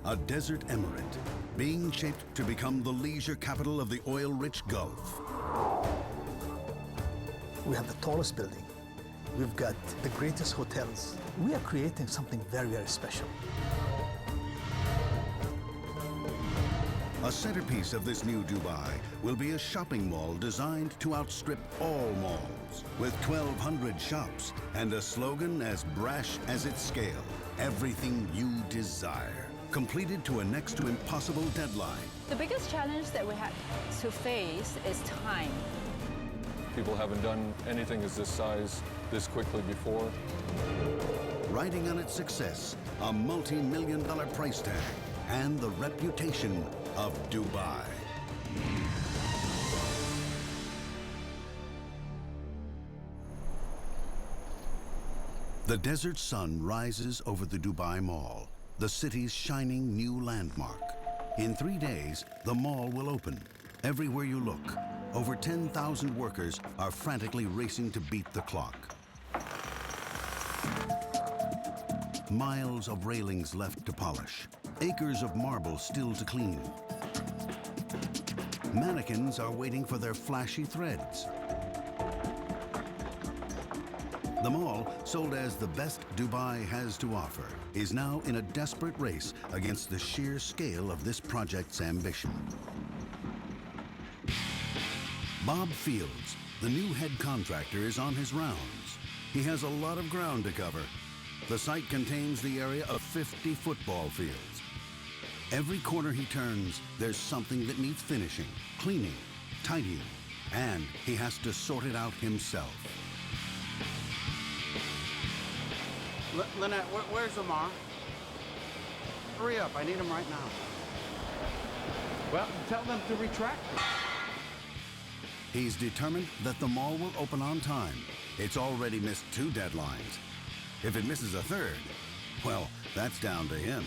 a desert emirate, being shaped to become the leisure capital of the oil-rich Gulf. We have the tallest building. We've got the greatest hotels. We are creating something very, very special. A centerpiece of this new Dubai will be a shopping mall designed to outstrip all malls, with 1,200 shops and a slogan as brash as its scale: everything you desire. Completed to a next to impossible deadline. The biggest challenge that we had to face is time. People haven't done anything as this size this quickly before. Riding on its success, a multi-million-dollar price tag and the reputation of Dubai. The desert sun rises over the Dubai Mall, the city's shining new landmark. In 3 days, the mall will open. Everywhere you look, over 10,000 workers are frantically racing to beat the clock. Miles of railings left to polish, acres of marble still to clean. Mannequins are waiting for their flashy threads. The mall, sold as the best Dubai has to offer, is now in a desperate race against the sheer scale of this project's ambition. Bob Fields, the new head contractor, is on his rounds. He has a lot of ground to cover. The site contains the area of 50 football fields. Every corner he turns, there's something that needs finishing, cleaning, tidying, and he has to sort it out himself. Lynette, where's Omar? Hurry up, I need him right now. Well, tell them to retract it. He's determined that the mall will open on time. It's already missed 2 deadlines. If it misses a third, well, that's down to him.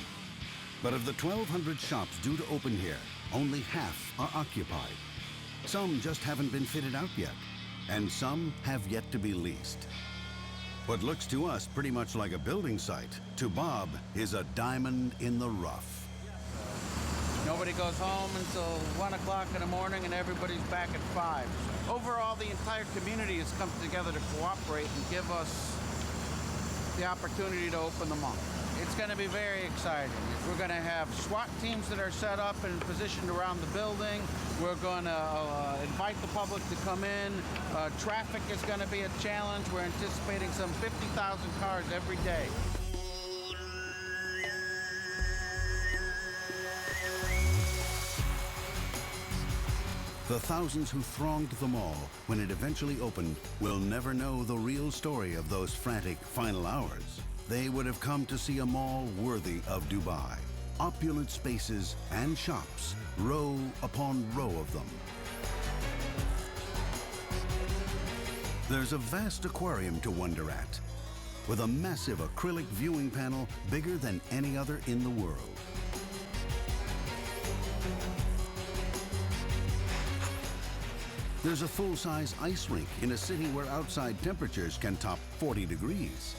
But of the 1,200 shops due to open here, only half are occupied. Some just haven't been fitted out yet, and some have yet to be leased. What looks to us pretty much like a building site, to Bob is a diamond in the rough. Nobody goes home until 1 o'clock in the morning and everybody's back at 5. Overall, the entire community has come together to cooperate and give us the opportunity to open the mall. It's going to be very exciting. We're going to have SWAT teams that are set up and positioned around the building. We're going to invite the public to come in. Traffic is going to be a challenge. We're anticipating some 50,000 cars every day. The thousands who thronged the mall when it eventually opened will never know the real story of those frantic final hours. They would have come to see a mall worthy of Dubai. Opulent spaces and shops, row upon row of them. There's a vast aquarium to wonder at, with a massive acrylic viewing panel bigger than any other in the world. There's a full-size ice rink in a city where outside temperatures can top 40 degrees.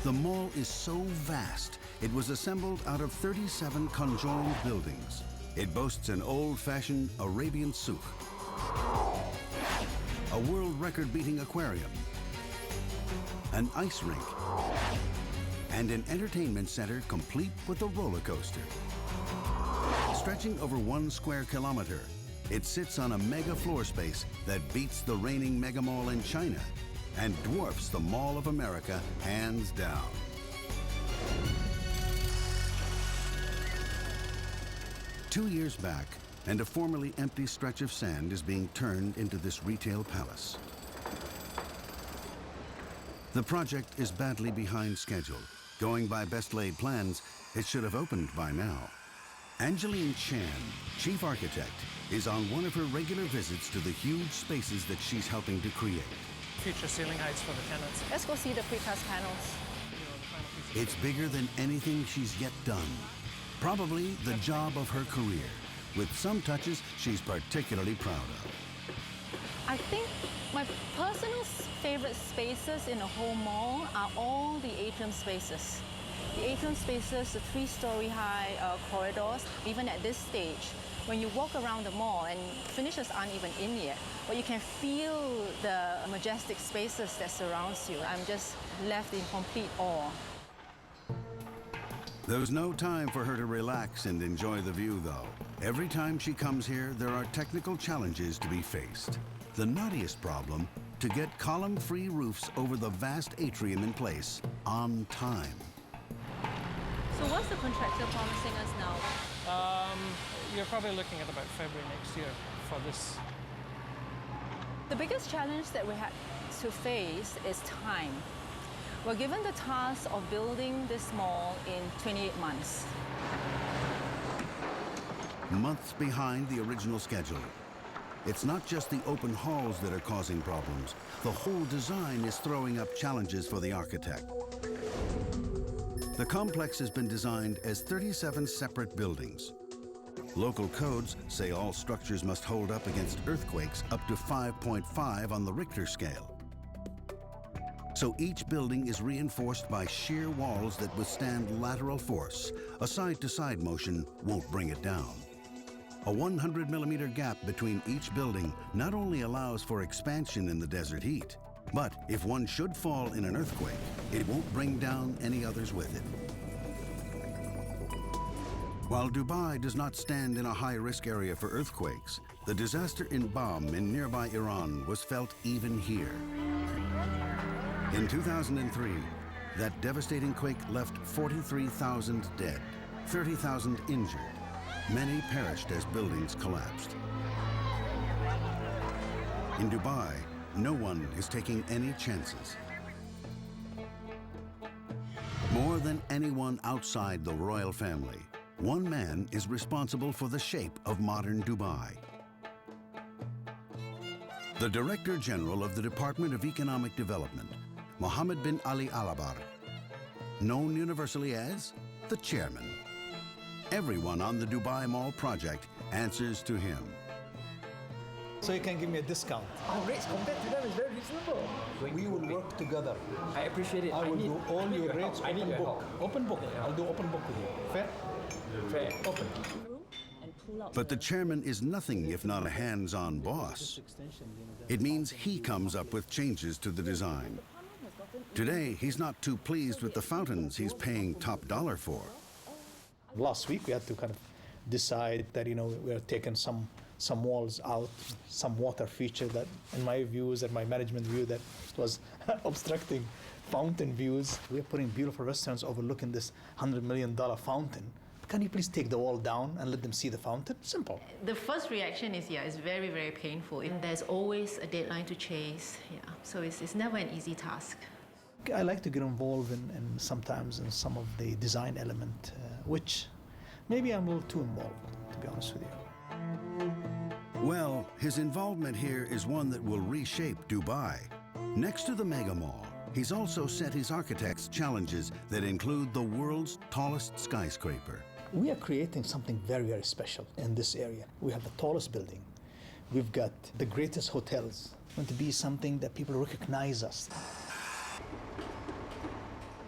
The mall is so vast, it was assembled out of 37 conjoined buildings. It boasts an old-fashioned Arabian souk, a world record-beating aquarium, an ice rink, and an entertainment center complete with a roller coaster. Stretching over 1 square kilometer, it sits on a mega floor space that beats the reigning mega mall in China and dwarfs the Mall of America hands down. Two years back, and a formerly empty stretch of sand is being turned into this retail palace. The project is badly behind schedule. Going by best laid plans, it should have opened by now. Angeline Chan, chief architect, is on one of her regular visits to the huge spaces that she's helping to create. Future ceiling heights for the tenants. Let's go see the precast panels. It's bigger than anything she's yet done. Probably the job of her career, with some touches she's particularly proud of. I think my personal favorite spaces in the whole mall are all the atrium spaces. The atrium spaces, the 3-story high corridors, even at this stage, when you walk around the mall, and finishes aren't even in yet, but you can feel the majestic spaces that surrounds you. I'm just left in complete awe. There's no time for her to relax and enjoy the view, though. Every time she comes here, there are technical challenges to be faced. The knottiest problem, to get column-free roofs over the vast atrium in place on time. So what's the contractor promising us now? You're probably looking at about February next year for this. The biggest challenge that we had to face is time. We're given the task of building this mall in 28 months. Months behind the original schedule. It's not just the open halls that are causing problems. The whole design is throwing up challenges for the architect. The complex has been designed as 37 separate buildings. Local codes say all structures must hold up against earthquakes up to 5.5 on the Richter scale. So each building is reinforced by sheer walls that withstand lateral force. A side-to-side motion won't bring it down. A 100-millimeter gap between each building not only allows for expansion in the desert heat, but if one should fall in an earthquake, it won't bring down any others with it. While Dubai does not stand in a high-risk area for earthquakes, the disaster in Bam in nearby Iran was felt even here. In 2003, that devastating quake left 43,000 dead, 30,000 injured. Many perished as buildings collapsed. In Dubai, no one is taking any chances. More than anyone outside the royal family, one man is responsible for the shape of modern Dubai. The Director General of the Department of Economic Development, Mohammed bin Ali Alabar, known universally as the Chairman. Everyone on the Dubai Mall project answers to him. So you can give me a discount. Our rates compared to them is very reasonable. We will work together. I appreciate it. I will do all your rates I need open your book. help. Open book. I'll do open book with you. Fair? Fair. Open. But the chairman is nothing if not a hands-on boss. It means he comes up with changes to the design. Today, he's not too pleased with the fountains he's paying top dollar for. Last week we had to kind of decide that, you know, we're taking some walls out, some water feature that, in my views and my management view, that was obstructing fountain views. We're putting beautiful restaurants overlooking this $100 million fountain. Can you please take the wall down and let them see the fountain? Simple. The first reaction is, yeah, it's very, very painful. And there's always a deadline to chase, yeah. So it's never an easy task. I like to get involved in sometimes in some of the design element, which maybe I'm a little too involved, to be honest with you. Well, his involvement here is one that will reshape Dubai. Next to the mega mall, he's also set his architects challenges that include the world's tallest skyscraper. We are creating something very, very special in this area. We have the tallest building. We've got the greatest hotels. It's going to be something that people recognize us.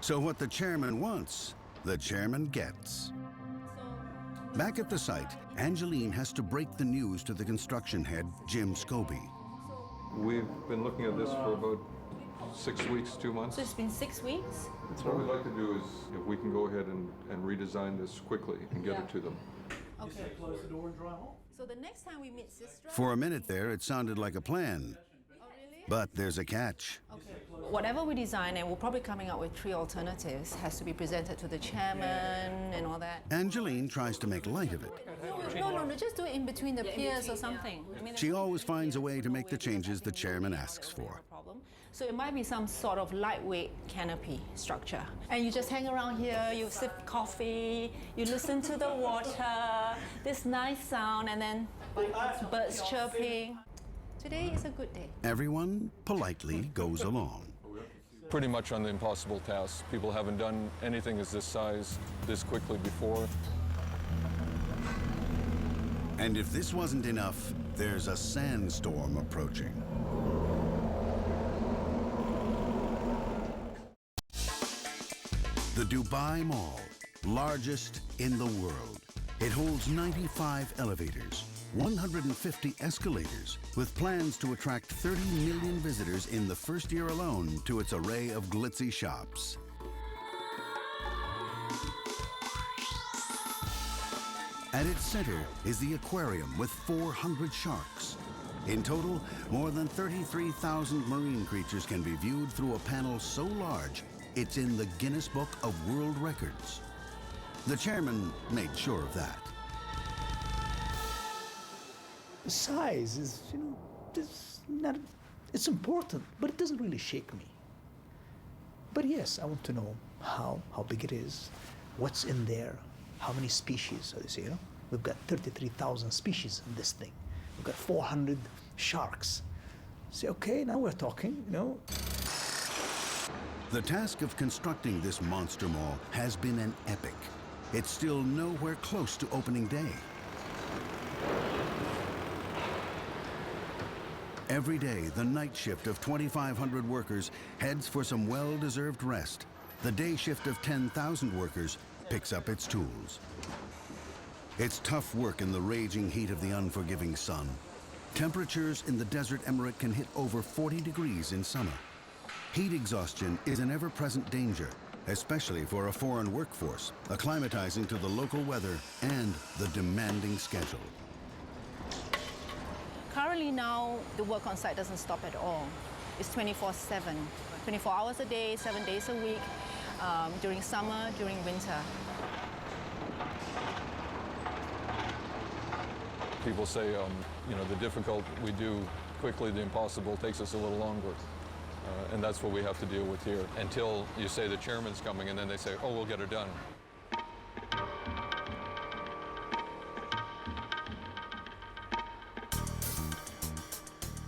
So what the chairman wants, the chairman gets. Back at the site, Angeline has to break the news to the construction head, Jim Scobie. We've been looking at this for about 6 weeks, 2 months. So it's been 6 weeks? What we'd like to do is, if we can go ahead and redesign this quickly and get it to them. Okay. So the next time we meet Sister... For a minute there, it sounded like a plan. Oh, really? But there's a catch. Okay. Whatever we design, and we're probably coming up with 3 alternatives, has to be presented to the chairman and all that. Angeline tries to make light of it. No, just do it in between the piers or something. I mean, She always finds a way to make the changes the chairman asks for. So it might be some sort of lightweight canopy structure. And you just hang around here, you sip coffee, you listen to the water, this nice sound, and then birds chirping. Today is a good day. Everyone politely goes along. Pretty much on the impossible task. People haven't done anything as this size this quickly before. And if this wasn't enough, there's a sandstorm approaching. The Dubai Mall, largest in the world. It holds 95 elevators, 150 escalators, with plans to attract 30 million visitors in the first year alone to its array of glitzy shops. At its center is the aquarium with 400 sharks. In total, more than 33,000 marine creatures can be viewed through a panel so large, it's in the Guinness Book of World Records. The chairman made sure of that. The size is, it's important, but it doesn't really shake me. But yes, I want to know how big it is, what's in there, how many species. So they say, we've got 33,000 species in this thing. We've got 400 sharks. Say, okay, now we're talking, The task of constructing this monster mall has been an epic. It's still nowhere close to opening day. Every day, the night shift of 2,500 workers heads for some well-deserved rest. The day shift of 10,000 workers picks up its tools. It's tough work in the raging heat of the unforgiving sun. Temperatures in the desert emirate can hit over 40 degrees in summer. Heat exhaustion is an ever-present danger, especially for a foreign workforce, acclimatizing to the local weather and the demanding schedule. Currently now, the work on site doesn't stop at all. It's 24/7, 24 hours a day, 7 days a week, during summer, during winter. People say, the difficult we do quickly, the impossible takes us a little longer. And that's what we have to deal with here until you say the chairman's coming and then they say, oh, we'll get her done.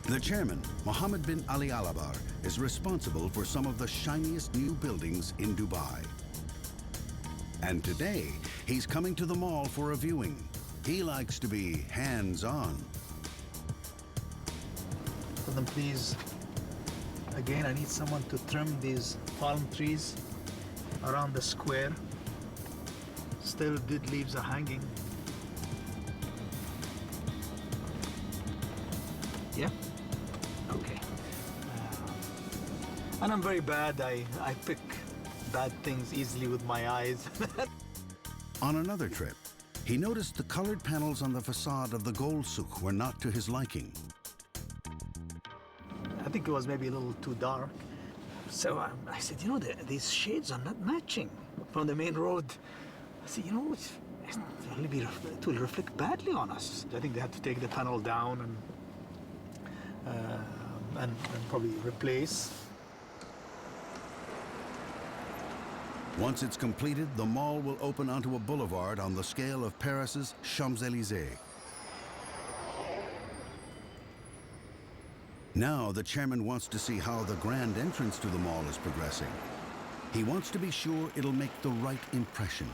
The chairman, Mohammed bin Ali Alabar, is responsible for some of the shiniest new buildings in Dubai. And today, he's coming to the mall for a viewing. He likes to be hands-on. Tell them, please, again, I need someone to trim these palm trees around the square. Still, dead leaves are hanging. Yeah? Okay. And I'm very bad. I pick bad things easily with my eyes. On another trip, he noticed the colored panels on the facade of the gold souk were not to his liking. I think it was maybe a little too dark. So I said, these shades are not matching from the main road. I said, it will reflect badly on us. I think they had to take the panel down and probably replace. Once it's completed, the mall will open onto a boulevard on the scale of Paris's Champs-Élysées. Now the chairman wants to see how the grand entrance to the mall is progressing. He wants to be sure it'll make the right impression.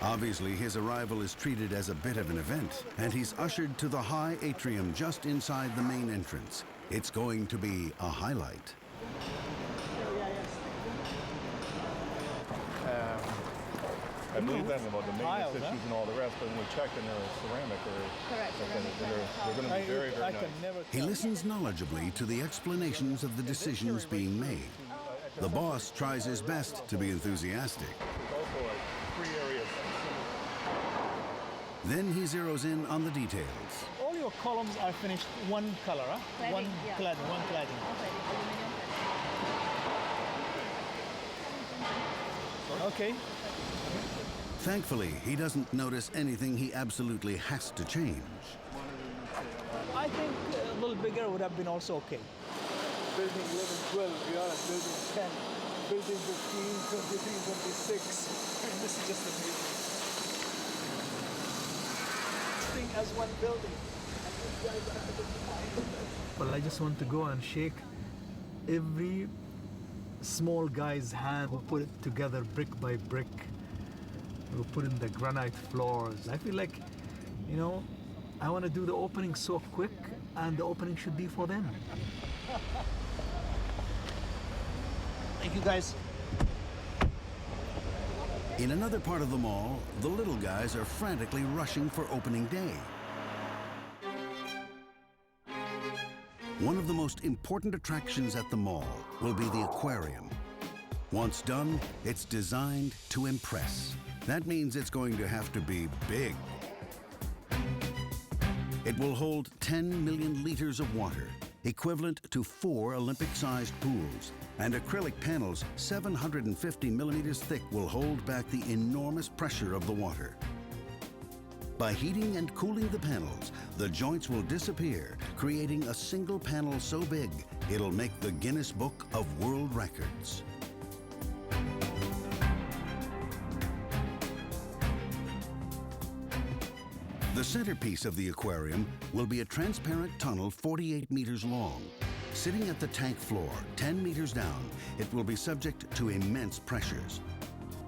Obviously, his arrival is treated as a bit of an event, and he's ushered to the high atrium just inside the main entrance. It's going to be a highlight. I believe that about the maintenance issues and all the rest, but when we check and they're ceramic they're going to be very, very nice. He listens knowledgeably to the explanations of the decisions being made. The boss tries his best to be enthusiastic. Also, 3 areas. Then he zeroes in on the details. All your columns are finished one color, huh? One cladding. Okay. Thankfully, he doesn't notice anything he absolutely has to change. I think a little bigger would have been also okay. Building 11, 12, we are at building 10, building 15, 23, 26. And this is just amazing. Thing as one building. Well, I just want to go and shake every small guy's hand who put it together brick by brick. Who put in the granite floors. I feel like, I want to do the opening so quick, and the opening should be for them. Thank you, guys. In another part of the mall, the little guys are frantically rushing for opening day. One of the most important attractions at the mall will be the aquarium. Once done, it's designed to impress. That means it's going to have to be big. It will hold 10 million liters of water, equivalent to 4 Olympic-sized pools, and acrylic panels 750 millimeters thick will hold back the enormous pressure of the water. By heating and cooling the panels, the joints will disappear, creating a single panel so big, it'll make the Guinness Book of World Records. The centerpiece of the aquarium will be a transparent tunnel 48 meters long. Sitting at the tank floor, 10 meters down, it will be subject to immense pressures.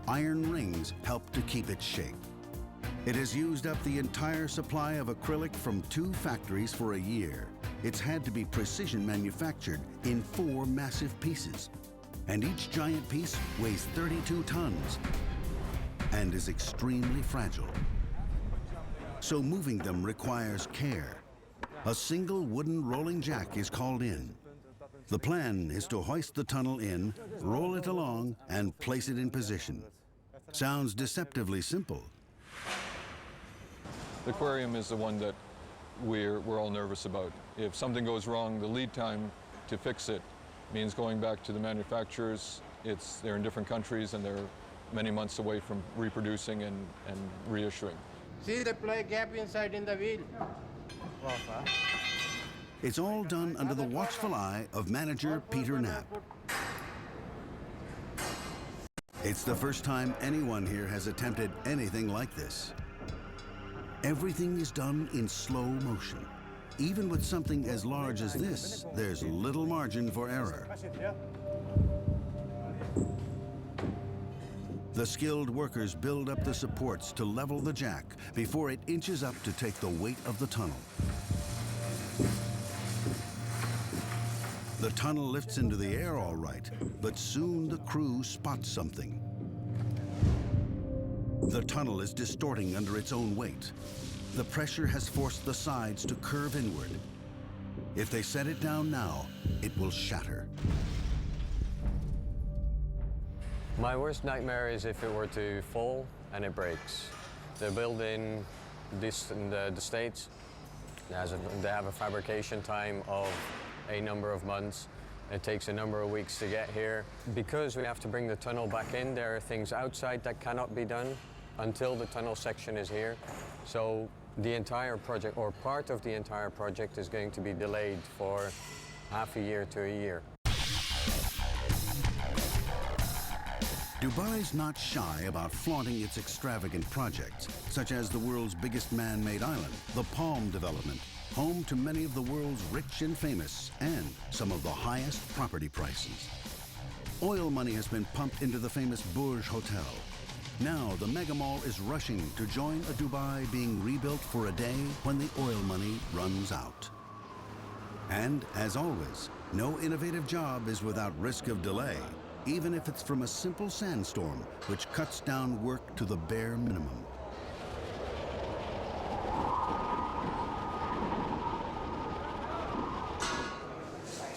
Iron rings help to keep its shape. It has used up the entire supply of acrylic from 2 factories for a year. It's had to be precision manufactured in 4 massive pieces. And each giant piece weighs 32 tons and is extremely fragile. So moving them requires care. A single wooden rolling jack is called in. The plan is to hoist the tunnel in, roll it along, and place it in position. Sounds deceptively simple. The aquarium is the one that we're all nervous about. If something goes wrong, the lead time to fix it means going back to the manufacturers. They're in different countries and they're many months away from reproducing and reissuing. See the play gap inside in the wheel. It's all done under the watchful eye of manager Peter Knapp. It's the first time anyone here has attempted anything like this. Everything is done in slow motion. Even with something as large as this, there's little margin for error. The skilled workers build up the supports to level the jack before it inches up to take the weight of the tunnel. The tunnel lifts into the air all right, but soon the crew spots something. The tunnel is distorting under its own weight. The pressure has forced the sides to curve inward. If they set it down now, it will shatter. My worst nightmare is if it were to fall and it breaks. They're built in the States. They have a fabrication time of a number of months. It takes a number of weeks to get here. Because we have to bring the tunnel back in, there are things outside that cannot be done until the tunnel section is here. So the entire project, or part of the entire project, is going to be delayed for half a year to a year. Dubai's not shy about flaunting its extravagant projects, such as the world's biggest man-made island, the Palm Development, home to many of the world's rich and famous, and some of the highest property prices. Oil money has been pumped into the famous Burj Hotel. Now the mega mall is rushing to join a Dubai being rebuilt for a day when the oil money runs out. And as always, no innovative job is without risk of delay, even if it's from a simple sandstorm, which cuts down work to the bare minimum.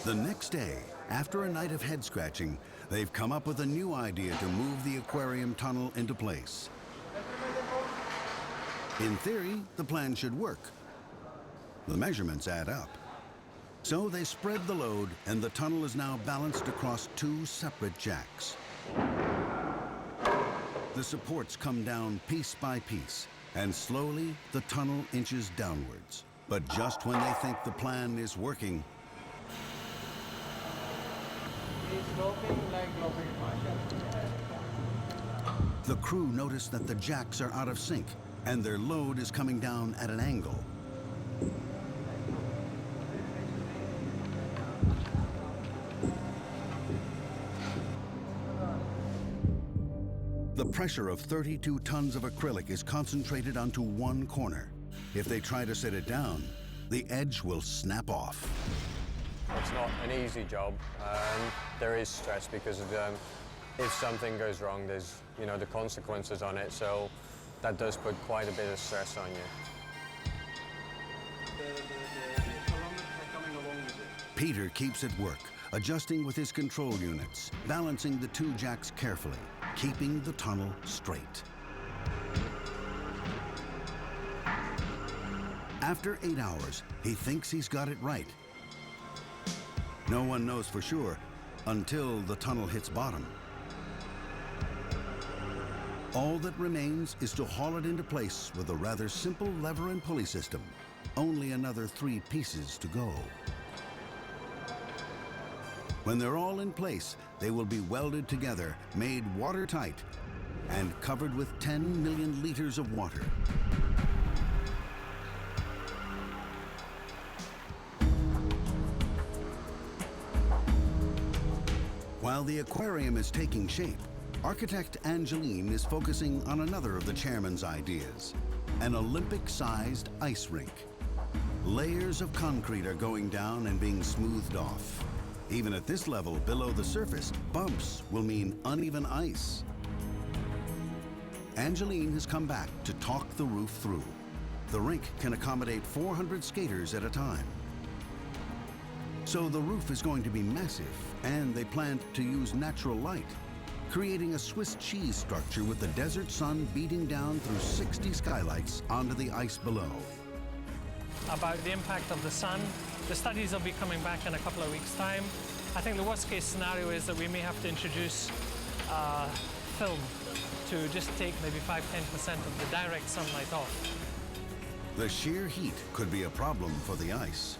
The next day, after a night of head scratching, they've come up with a new idea to move the aquarium tunnel into place. In theory, the plan should work. The measurements add up. So they spread the load, and the tunnel is now balanced across 2 separate jacks. The supports come down piece by piece, and slowly the tunnel inches downwards. But just when they think the plan is working, the crew notice that the jacks are out of sync, and their load is coming down at an angle. The pressure of 32 tons of acrylic is concentrated onto one corner. If they try to set it down, the edge will snap off. It's not an easy job. There is stress because If something goes wrong, there's, the consequences on it, so that does put quite a bit of stress on you. Peter keeps at work, adjusting with his control units, balancing the two jacks carefully, keeping the tunnel straight. After 8 hours, he thinks he's got it right. No one knows for sure until the tunnel hits bottom. All that remains is to haul it into place with a rather simple lever and pulley system. Only another 3 pieces to go. When they're all in place, they will be welded together, made watertight, and covered with 10 million liters of water. While the aquarium is taking shape, architect Angeline is focusing on another of the chairman's ideas, an Olympic-sized ice rink. Layers of concrete are going down and being smoothed off. Even at this level, below the surface, bumps will mean uneven ice. Angeline has come back to talk the roof through. The rink can accommodate 400 skaters at a time. So the roof is going to be massive, and they plan to use natural light, creating a Swiss cheese structure with the desert sun beating down through 60 skylights onto the ice below. About the impact of the sun, the studies will be coming back in a couple of weeks' time. I think the worst case scenario is that we may have to introduce film to just take maybe 5–10% of the direct sunlight off. The sheer heat could be a problem for the ice.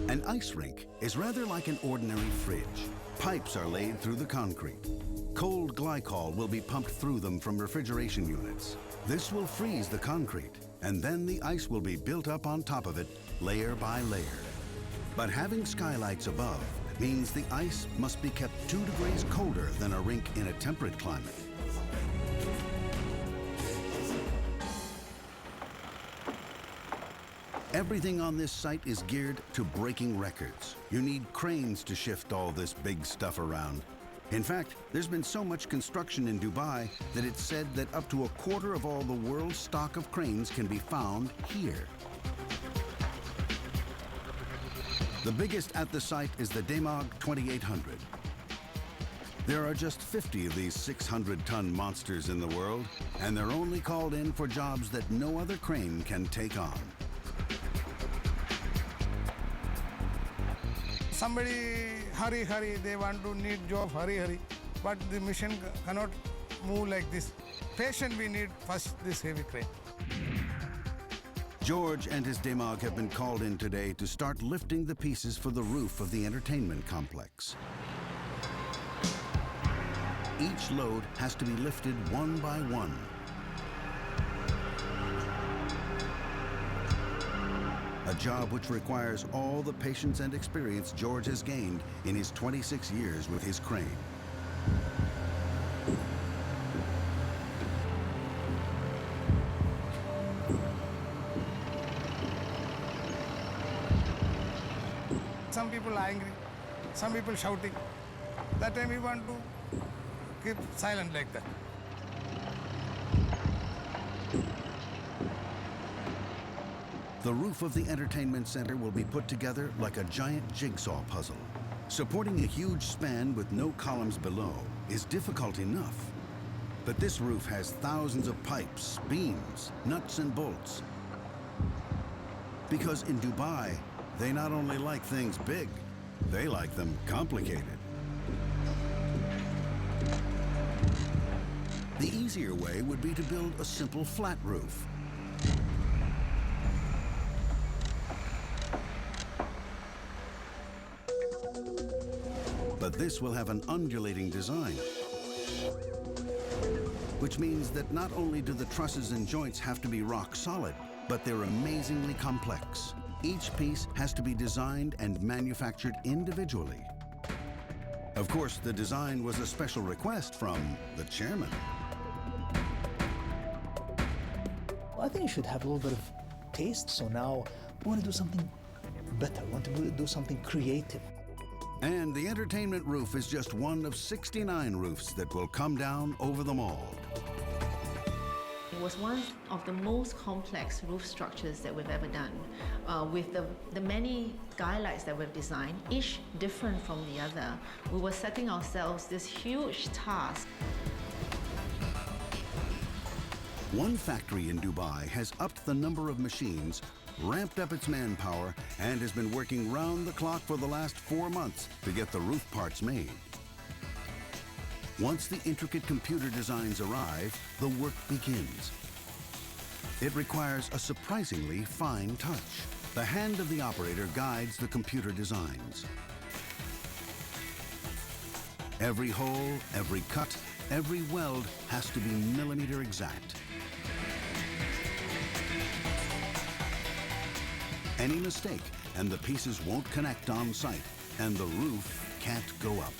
An ice rink is rather like an ordinary fridge. Pipes are laid through the concrete. Cold glycol will be pumped through them from refrigeration units. This will freeze the concrete, and then the ice will be built up on top of it, layer by layer. But having skylights above means the ice must be kept 2 degrees colder than a rink in a temperate climate. Everything on this site is geared to breaking records. You need cranes to shift all this big stuff around. In fact, there's been so much construction in Dubai that it's said that up to 1/4 of all the world's stock of cranes can be found here. The biggest at the site is the Demag 2800. There are just 50 of these 600-ton monsters in the world, and they're only called in for jobs that no other crane can take on. Somebody hurry, they want to need job hurry, but the machine cannot move like this. Patient we need first this heavy crane. George and his Demag have been called in today to start lifting the pieces for the roof of the entertainment complex. Each load has to be lifted one by one. A job which requires all the patience and experience George has gained in his 26 years with his crane. Some people are angry, some people shouting. That time we want to keep silent like that. The roof of the entertainment center will be put together like a giant jigsaw puzzle. Supporting a huge span with no columns below is difficult enough. But this roof has thousands of pipes, beams, nuts and bolts. Because in Dubai, they not only like things big, they like them complicated. The easier way would be to build a simple flat roof. But this will have an undulating design, which means that not only do the trusses and joints have to be rock solid, but they're amazingly complex. Each piece has to be designed and manufactured individually. Of course, the design was a special request from the chairman. I think you should have a little bit of taste, so now we want to do something better, we want to do something creative. And the entertainment roof is just one of 69 roofs that will come down over the mall. It was one of the most complex roof structures that we've ever done, with the many skylights that we've designed, each different from the other. We were setting ourselves this huge task. One factory in Dubai has upped the number of machines, ramped up its manpower, and has been working round the clock for the last 4 months to get the roof parts made. Once the intricate computer designs arrive, the work begins. It requires a surprisingly fine touch. The hand of the operator guides the computer designs. Every hole, every cut, every weld has to be millimeter exact. Any mistake, and the pieces won't connect on site, and the roof can't go up.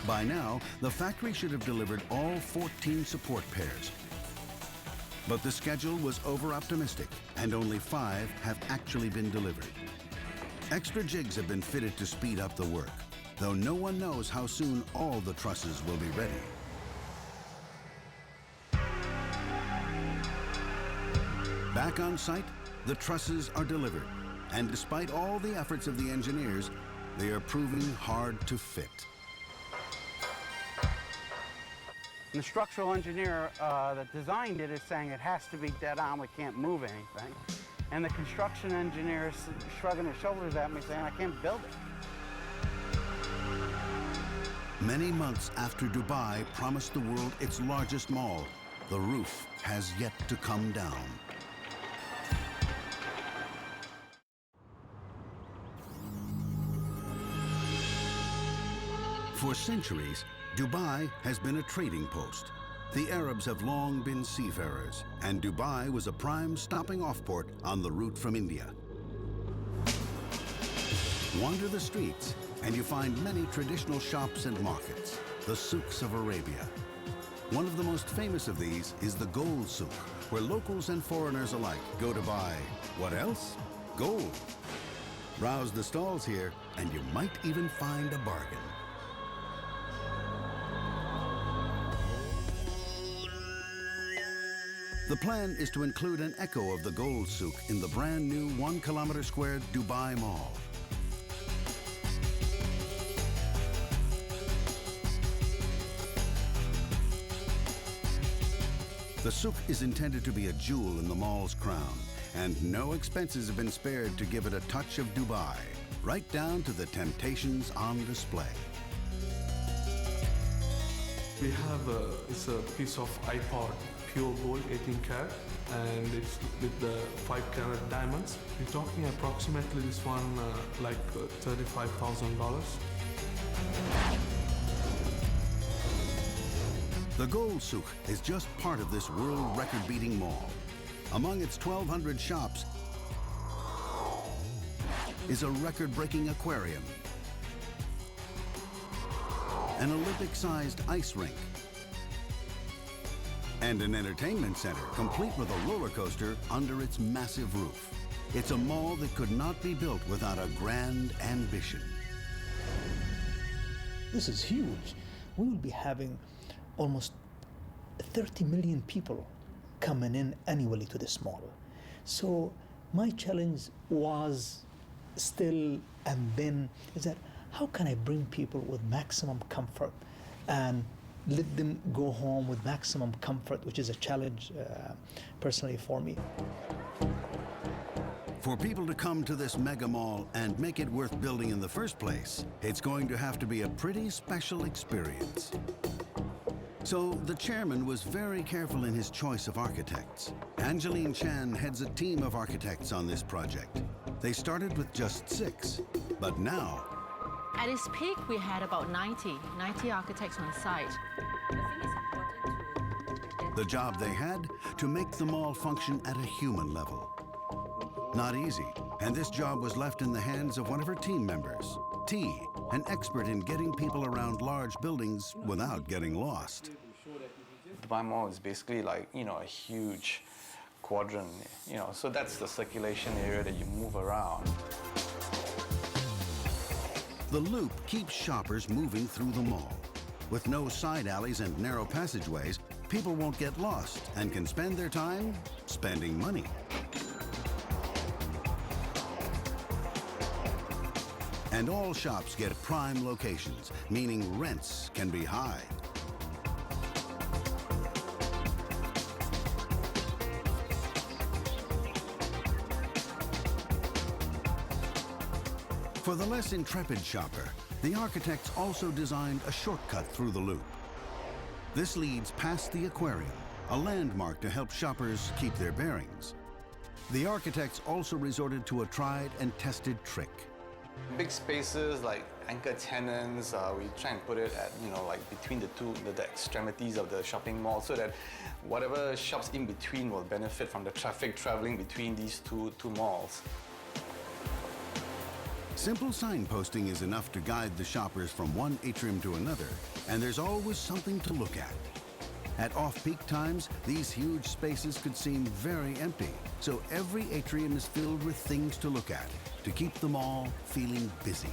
By now, the factory should have delivered all 14 support pairs. But the schedule was over-optimistic, and only 5 have actually been delivered. Extra jigs have been fitted to speed up the work, though no one knows how soon all the trusses will be ready. Back on site, the trusses are delivered, and despite all the efforts of the engineers, they are proving hard to fit. And the structural engineer that designed it is saying it has to be dead on, we can't move anything. And the construction engineer is shrugging his shoulders at me saying, I can't build it. Many months after Dubai promised the world its largest mall, the roof has yet to come down. For centuries, Dubai has been a trading post. The Arabs have long been seafarers, and Dubai was a prime stopping-off port on the route from India. Wander the streets, and you find many traditional shops and markets, the souks of Arabia. One of the most famous of these is the gold souk, where locals and foreigners alike go to buy, what else? Gold. Browse the stalls here, and you might even find a bargain. The plan is to include an echo of the gold souk in the brand new 1 kilometer squared Dubai Mall. The souk is intended to be a jewel in the mall's crown, and no expenses have been spared to give it a touch of Dubai, right down to the temptations on display. We have it's a piece of iPod, pure gold, 18 karat, and it's with the 5 carat diamonds. We're talking approximately this one like $35,000. The Gold Souk is just part of this world record-beating mall. Among its 1,200 shops is a record-breaking aquarium, an Olympic-sized ice rink, and an entertainment center complete with a roller coaster under its massive roof. It's a mall that could not be built without a grand ambition. This is huge. We will be having almost 30 million people coming in annually to this mall. So my challenge was still and then is that how can I bring people with maximum comfort and let them go home with maximum comfort, which is a challenge personally for me. For people to come to this mega mall and make it worth building in the first place, it's going to have to be a pretty special experience. So the chairman was very careful in his choice of architects. Angeline Chan heads a team of architects on this project. They started with just 6, but now, At its peak, we had about 90 architects on site. the job they had to make the mall function at a human level. Not easy, and this job was left in the hands of one of her team members, T, an expert in getting people around large buildings without getting lost. Dubai Mall is basically like, a huge quadrant, you know, so that's the circulation area that you move around. The loop keeps shoppers moving through the mall. With no side alleys and narrow passageways, people won't get lost and can spend their time spending money. And all shops get prime locations, meaning rents can be high. For the less intrepid shopper, the architects also designed a shortcut through the loop. This leads past the aquarium, a landmark to help shoppers keep their bearings. The architects also resorted to a tried and tested trick. Big spaces like anchor tenants, we try and put it at, you know, like between the extremities of the shopping mall so that whatever shops in between will benefit from the traffic traveling between these two malls. Simple signposting is enough to guide the shoppers from one atrium to another, and there's always something to look at. At off-peak times, these huge spaces could seem very empty, so every atrium is filled with things to look at to keep the mall feeling busy.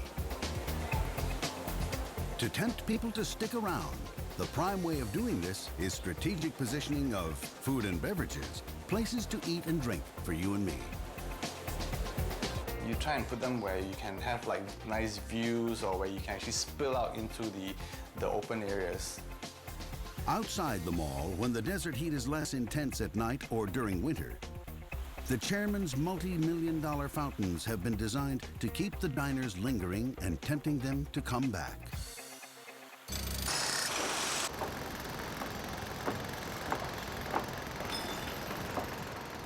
To tempt people to stick around, the prime way of doing this is strategic positioning of food and beverages, places to eat and drink for you and me. You try and put them where you can have like nice views or where you can actually spill out into the open areas. Outside the mall, when the desert heat is less intense at night or during winter, the chairman's multi-million-dollar fountains have been designed to keep the diners lingering and tempting them to come back.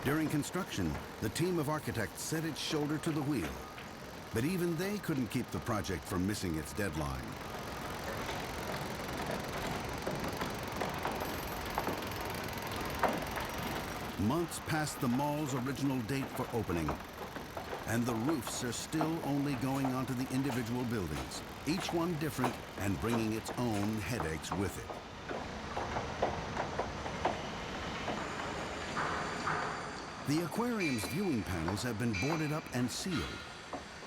During construction, the team of architects set its shoulder to the wheel, but even they couldn't keep the project from missing its deadline. Months past the mall's original date for opening, and the roofs are still only going onto the individual buildings, each one different and bringing its own headaches with it. The aquarium's viewing panels have been boarded up and sealed.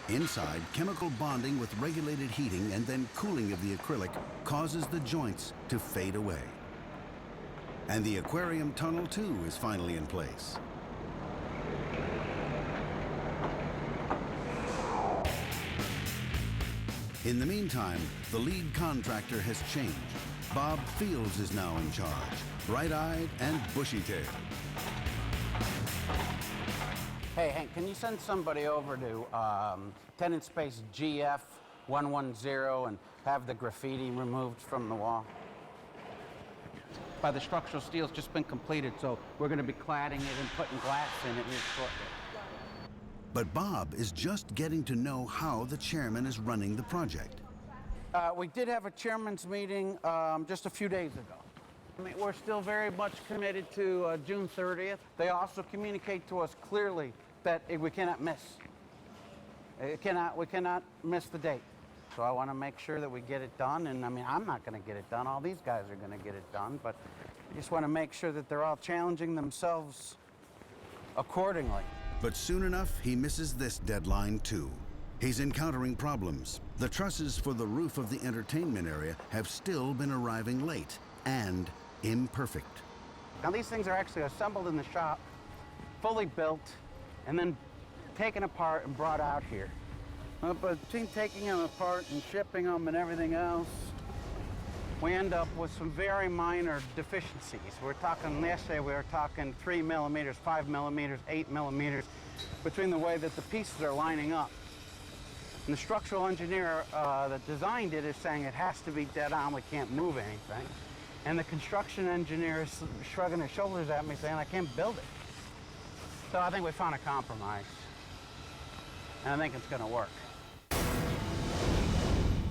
Inside, chemical bonding with regulated heating and then cooling of the acrylic causes the joints to fade away. And the aquarium tunnel, too, is finally in place. In the meantime, the lead contractor has changed. Bob Fields is now in charge, bright-eyed and bushy-tailed. Hey, Hank, can you send somebody over to tenant space GF 110 and have the graffiti removed from the wall? By the structural steel's just been completed, so we're going to be cladding it and putting glass in it here shortly. But Bob is just getting to know how the chairman is running the project. We did have a chairman's meeting just a few days ago. I mean, we're still very much committed to June 30th. They also communicate to us clearly that we cannot miss. We cannot miss the date. So I want to make sure that we get it done. And I mean, I'm not going to get it done. All these guys are going to get it done. But I just want to make sure that they're all challenging themselves accordingly. But soon enough, he misses this deadline too. He's encountering problems. The trusses for the roof of the entertainment area have still been arriving late and imperfect. Now these things are actually assembled in the shop, fully built, and then taken apart and brought out here. But between taking them apart and shipping them and everything else, we end up with some very minor deficiencies. We're talking, yesterday we were talking 3 millimeters, 5 millimeters, 8 millimeters, between the way that the pieces are lining up. And the structural engineer that designed it is saying it has to be dead on, we can't move anything. And the construction engineer is shrugging his shoulders at me saying, I can't build it. So I think we found a compromise. And I think it's going to work.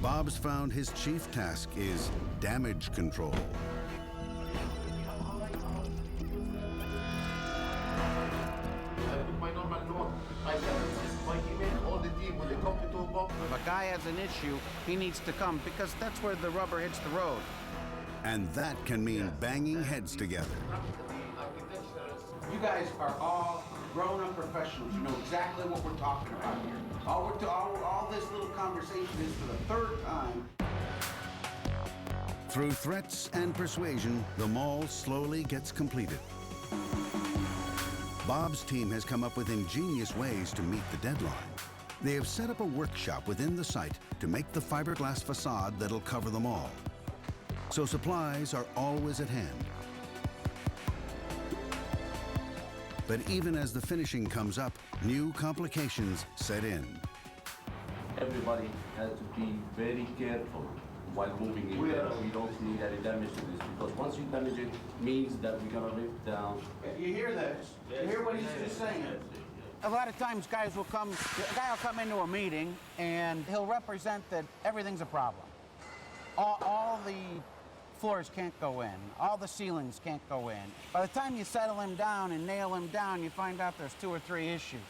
Bob's found his chief task is damage control. If a guy has an issue, he needs to come because that's where the rubber hits the road. And that can mean banging heads together. You guys are all grown-up professionals. You know exactly what we're talking about here. All this little conversation is for the third time. Through threats and persuasion, the mall slowly gets completed. Bob's team has come up with ingenious ways to meet the deadline. They have set up a workshop within the site to make the fiberglass facade that'll cover the mall. So supplies are always at hand. But even as the finishing comes up, new complications set in. Everybody has to be very careful while moving in there. We don't need any damage to this, because once you damage it, means that we're gonna rip down. You hear this? You hear what he's just saying? A lot of times a guy will come into a meeting and he'll represent that everything's a problem. All the floors can't go in. All the ceilings can't go in. By the time you settle him down and nail him down, you find out there's 2 or 3 issues.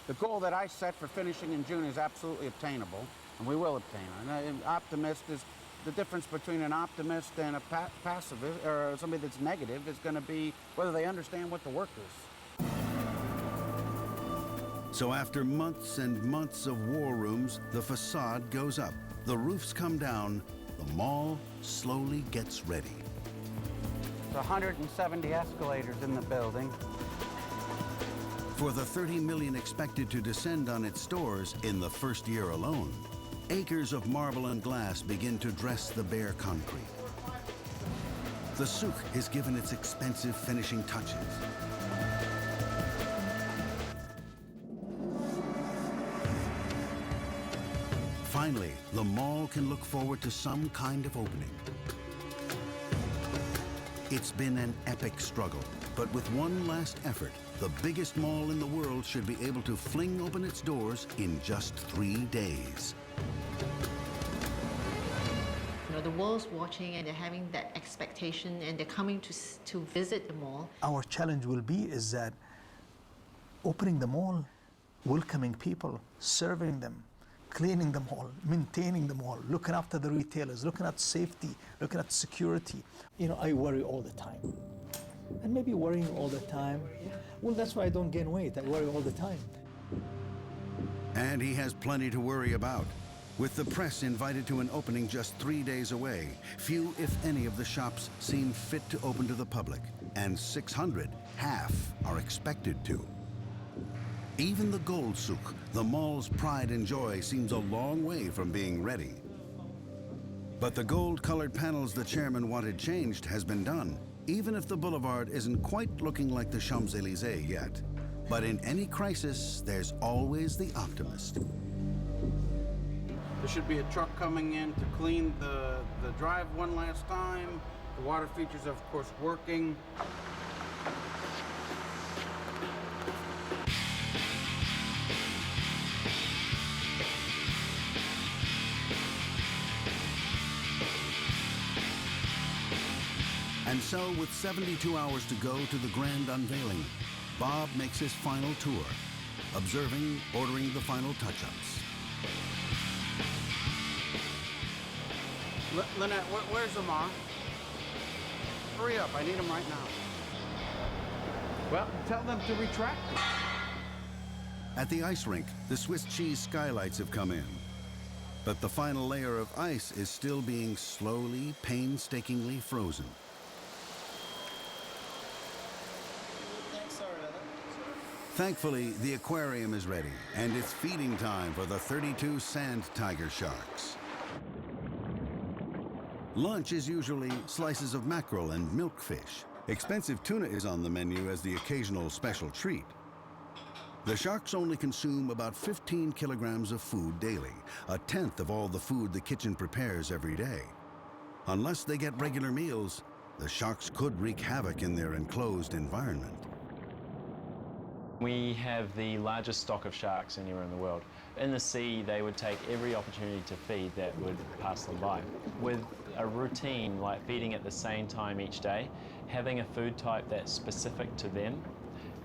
The goal that I set for finishing in June is absolutely obtainable, and we will obtain it. And an optimist is the difference between an optimist and a pacifist, or somebody that's negative, is going to be whether they understand what the work is. So after months and months of war rooms, the facade goes up, the roofs come down, the mall slowly gets ready. There's 170 escalators in the building. For the 30 million expected to descend on its stores in the first year alone, acres of marble and glass begin to dress the bare concrete. The souk is given its expensive finishing touches. Finally, the mall can look forward to some kind of opening. It's been an epic struggle, but with one last effort, the biggest mall in the world should be able to fling open its doors in just 3 days. You know, the world's watching and they're having that expectation and they're coming to visit the mall. Our challenge will be is that opening the mall, welcoming people, serving them, cleaning the mall, maintaining the mall, looking after the retailers, looking at safety, looking at security. You know, I worry all the time. And maybe worrying all the time, well, that's why I don't gain weight. I worry all the time. And he has plenty to worry about. With the press invited to an opening just 3 days away, few, if any, of the shops seem fit to open to the public, and 600, half, are expected to. Even the gold souk, the mall's pride and joy, seems a long way from being ready. But the gold-colored panels the chairman wanted changed has been done, even if the boulevard isn't quite looking like the Champs-Élysées yet. But in any crisis, there's always the optimist. There should be a truck coming in to clean the drive one last time. The water features, of course, working. And so, with 72 hours to go to the grand unveiling, Bob makes his final tour, observing, ordering the final touch-ups. Lynette, where's Amar? Hurry up, I need him right now. Well, tell them to retract it. At the ice rink, the Swiss cheese skylights have come in. But the final layer of ice is still being slowly, painstakingly frozen. Thankfully, the aquarium is ready, and it's feeding time for the 32 sand tiger sharks. Lunch is usually slices of mackerel and milkfish. Expensive tuna is on the menu as the occasional special treat. The sharks only consume about 15 kilograms of food daily, a tenth of all the food the kitchen prepares every day. Unless they get regular meals, the sharks could wreak havoc in their enclosed environment. We have the largest stock of sharks anywhere in the world. In the sea, they would take every opportunity to feed that would pass them by. With a routine like feeding at the same time each day, having a food type that's specific to them,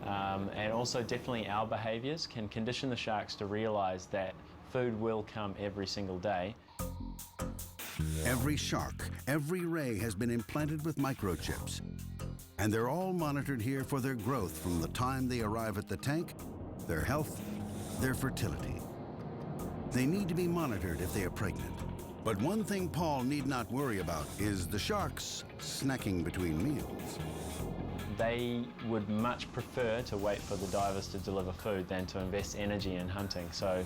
and also definitely our behaviors can condition the sharks to realize that food will come every single day. Every shark, every ray has been implanted with microchips. And they're all monitored here for their growth from the time they arrive at the tank, their health, their fertility. They need to be monitored if they are pregnant. But one thing Paul need not worry about is the sharks snacking between meals. They would much prefer to wait for the divers to deliver food than to invest energy in hunting. So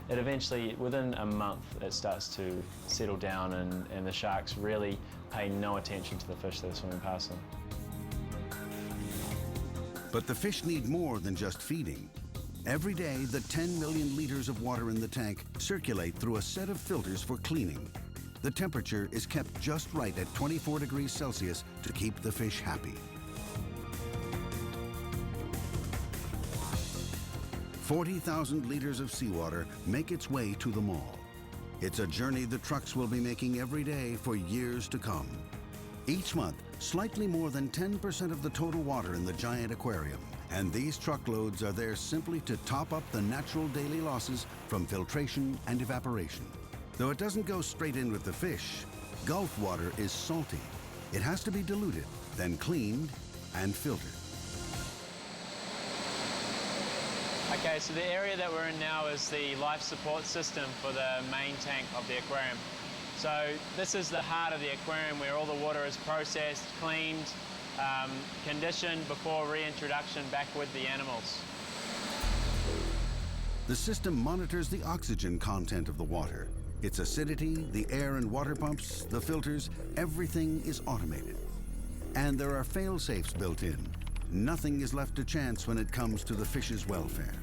it eventually, within a month, it starts to settle down and the sharks really pay no attention to the fish that are swimming past them. But the fish need more than just feeding. Every day, the 10 million liters of water in the tank circulate through a set of filters for cleaning. The temperature is kept just right at 24 degrees Celsius to keep the fish happy. 40,000 liters of seawater make its way to the mall. It's a journey the trucks will be making every day for years to come. Each month, slightly more than 10% of the total water in the giant aquarium. And these truckloads are there simply to top up the natural daily losses from filtration and evaporation. Though it doesn't go straight in with the fish, Gulf water is salty. It has to be diluted, then cleaned and filtered. Okay, so the area that we're in now is the life support system for the main tank of the aquarium. So this is the heart of the aquarium where all the water is processed, cleaned, conditioned before reintroduction back with the animals. The system monitors the oxygen content of the water. Its acidity, the air and water pumps, the filters, everything is automated. And there are fail-safes built in. Nothing is left to chance when it comes to the fish's welfare.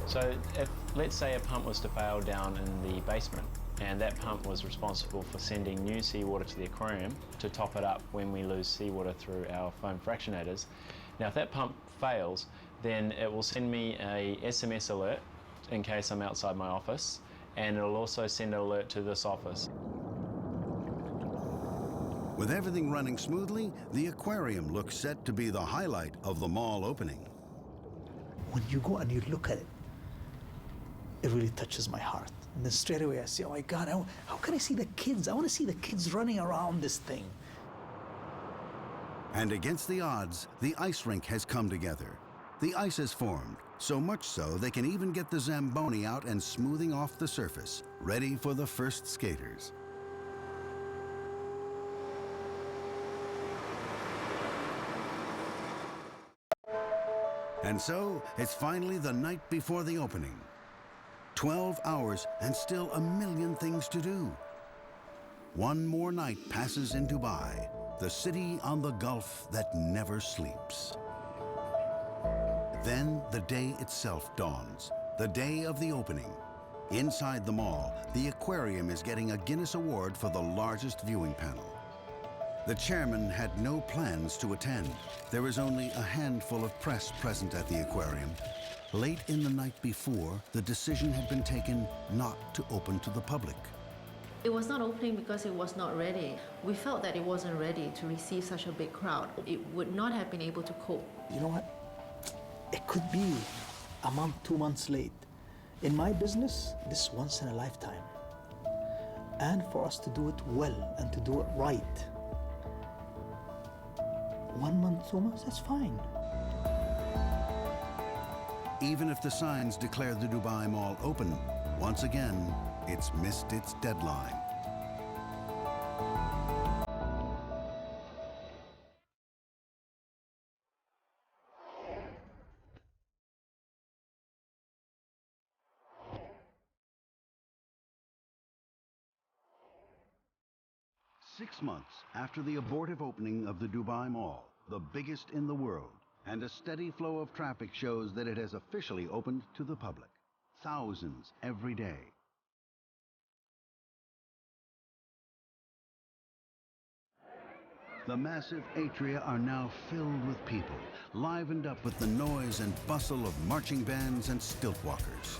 So if, let's say, a pump was to fail down in the basement, and that pump was responsible for sending new seawater to the aquarium to top it up when we lose seawater through our foam fractionators. Now, if that pump fails, then it will send me a SMS alert in case I'm outside my office, and it'll also send an alert to this office. With everything running smoothly, the aquarium looks set to be the highlight of the mall opening. When you go and you look at it, it really touches my heart. And then straight away I say, oh my God, how can I see the kids? I want to see the kids running around this thing. And against the odds, the ice rink has come together. The ice has formed, so much so they can even get the Zamboni out and smoothing off the surface, ready for the first skaters. And so, it's finally the night before the opening. 12 hours and still a million things to do. One more night passes in Dubai, the city on the Gulf that never sleeps. Then the day itself dawns, the day of the opening. Inside the mall, the aquarium is getting a Guinness Award for the largest viewing panel. The chairman had no plans to attend. There was only a handful of press present at the aquarium. Late in the night before, the decision had been taken not to open to the public. It was not opening because it was not ready. We felt that it wasn't ready to receive such a big crowd. It would not have been able to cope. You know what? It could be a month, 2 months late. In my business, this is once in a lifetime. And for us to do it well and to do it right, 1 month, 2 months, that's fine. Even if the signs declare the Dubai Mall open, once again, it's missed its deadline. Six months after the abortive opening of the Dubai Mall, the biggest in the world, and a steady flow of traffic shows that it has officially opened to the public. Thousands every day. The massive atria are now filled with people, livened up with the noise and bustle of marching bands and stilt walkers.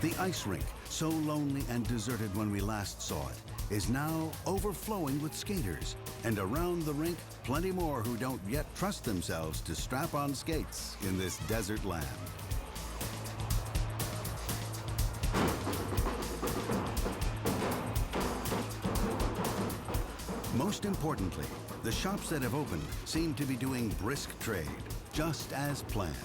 The ice rink, so lonely and deserted when we last saw it, is now overflowing with skaters. And around the rink, plenty more who don't yet trust themselves to strap on skates in this desert land. most importantly, the shops that have opened seem to be doing brisk trade, just as planned.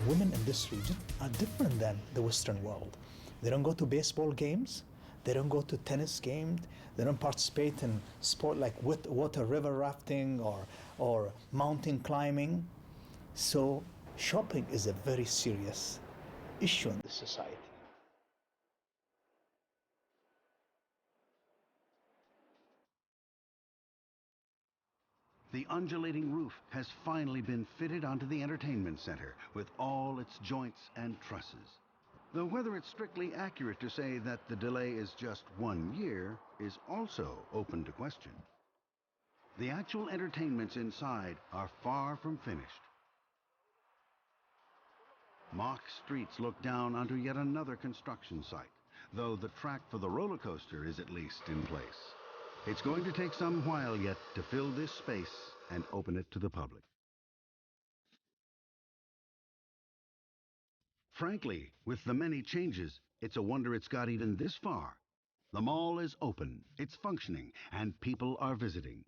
Women in this region are different than the Western world. They don't go to baseball games, they don't go to tennis games, they don't participate in sport like water river rafting or mountain climbing. So shopping is a very serious issue in this society. The undulating roof has finally been fitted onto the entertainment center with all its joints and trusses. Though whether it's strictly accurate to say that the delay is just 1 year is also open to question. The actual entertainments inside are far from finished. Mock streets look down onto yet another construction site, though the track for the roller coaster is at least in place. It's going to take some while yet to fill this space and open it to the public. Frankly, with the many changes, it's a wonder it's got even this far. The mall is open, it's functioning, and people are visiting.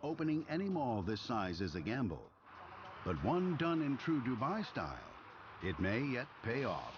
Opening any mall this size is a gamble, but one done in true Dubai style, it may yet pay off.